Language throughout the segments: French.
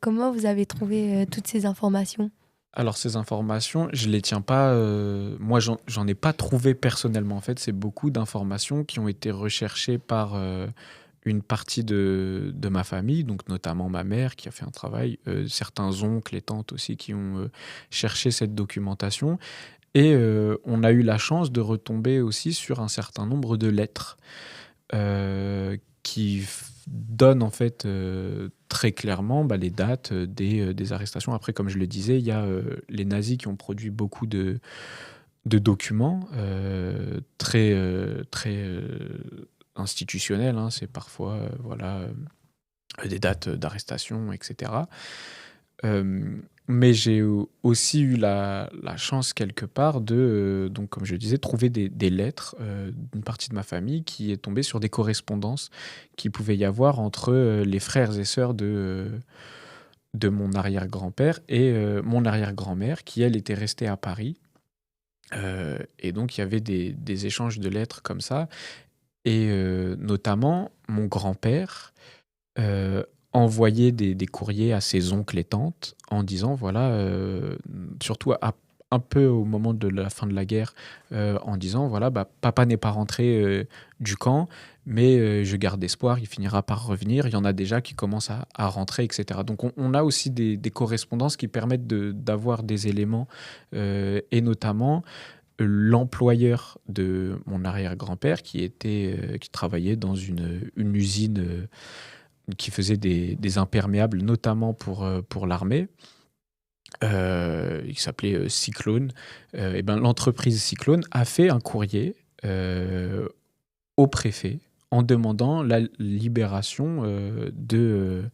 Comment vous avez trouvé toutes ces informations? Alors ces informations, je les tiens pas, moi j'en ai pas trouvé personnellement. En fait, c'est beaucoup d'informations qui ont été recherchées par, une partie de ma famille, donc notamment ma mère qui a fait un travail, certains oncles et tantes aussi qui ont, cherché cette documentation et on a eu la chance de retomber aussi sur un certain nombre de lettres. Qui donne en fait, très clairement, bah, les dates, des arrestations. Après, comme je le disais, il y a, les nazis qui ont produit beaucoup de documents, très, institutionnels, hein. C'est parfois, voilà, des dates d'arrestation et cetera. Mais j'ai aussi eu la chance quelque part de, donc comme je le disais, trouver des lettres, d'une partie de ma famille qui est tombée sur des correspondances qui pouvait y avoir entre, les frères et sœurs de mon arrière-grand-père et mon arrière-grand-mère qui, elle, était restée à Paris. Et donc il y avait des échanges de lettres comme ça et notamment mon grand-père envoyer des courriers à ses oncles et tantes en disant voilà, surtout un peu au moment de la fin de la guerre, en disant voilà, bah, papa n'est pas rentré du camp, mais je garde espoir, il finira par revenir. Il y en a déjà qui commencent à rentrer, etc. Donc on a aussi des correspondances qui permettent d'avoir des éléments, et notamment l'employeur de mon arrière-grand-père qui travaillait dans une usine qui faisait des imperméables, notamment pour l'armée, qui s'appelait Cyclone. Et ben, l'entreprise Cyclone a fait un courrier au préfet en demandant la libération de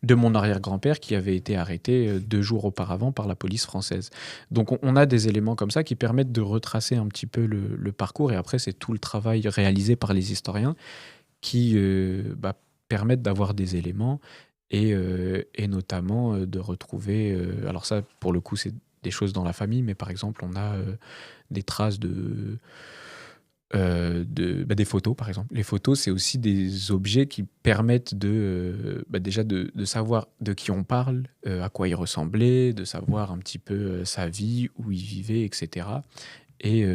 mon arrière-grand-père qui avait été arrêté 2 jours auparavant par la police française. Donc on a des éléments comme ça qui permettent de retracer un petit peu le parcours et après c'est tout le travail réalisé par les historiens qui bah, permettent d'avoir des éléments et notamment de retrouver. Alors ça, pour le coup, c'est des choses dans la famille, mais par exemple, on a des traces bah, des photos, par exemple. Les photos, c'est aussi des objets qui permettent bah, déjà de savoir de qui on parle, à quoi il ressemblait, de savoir un petit peu sa vie, où il vivait, etc. Et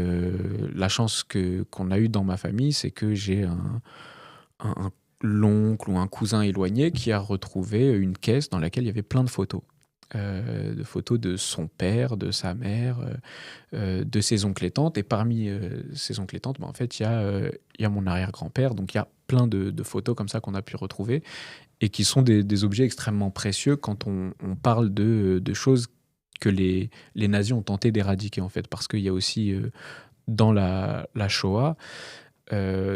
la chance qu'on a eue dans ma famille, c'est que j'ai un l'oncle ou un cousin éloigné qui a retrouvé une caisse dans laquelle il y avait plein de photos de son père, de sa mère, de ses oncles et tantes. Et parmi ses oncles et tantes, bah, en fait, il y a mon arrière-grand-père. Donc il y a plein de photos comme ça qu'on a pu retrouver et qui sont des objets extrêmement précieux quand on parle de choses que les nazis ont tenté d'éradiquer, en fait. Parce qu'il y a aussi, dans la Shoah,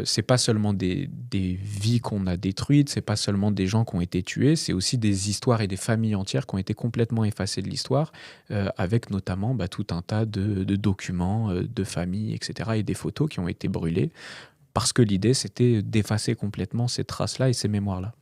c'est pas seulement des vies qu'on a détruites, c'est pas seulement des gens qui ont été tués, c'est aussi des histoires et des familles entières qui ont été complètement effacées de l'histoire, avec notamment bah, tout un tas de documents, de familles, etc. et des photos qui ont été brûlées, parce que l'idée c'était d'effacer complètement ces traces-là et ces mémoires-là.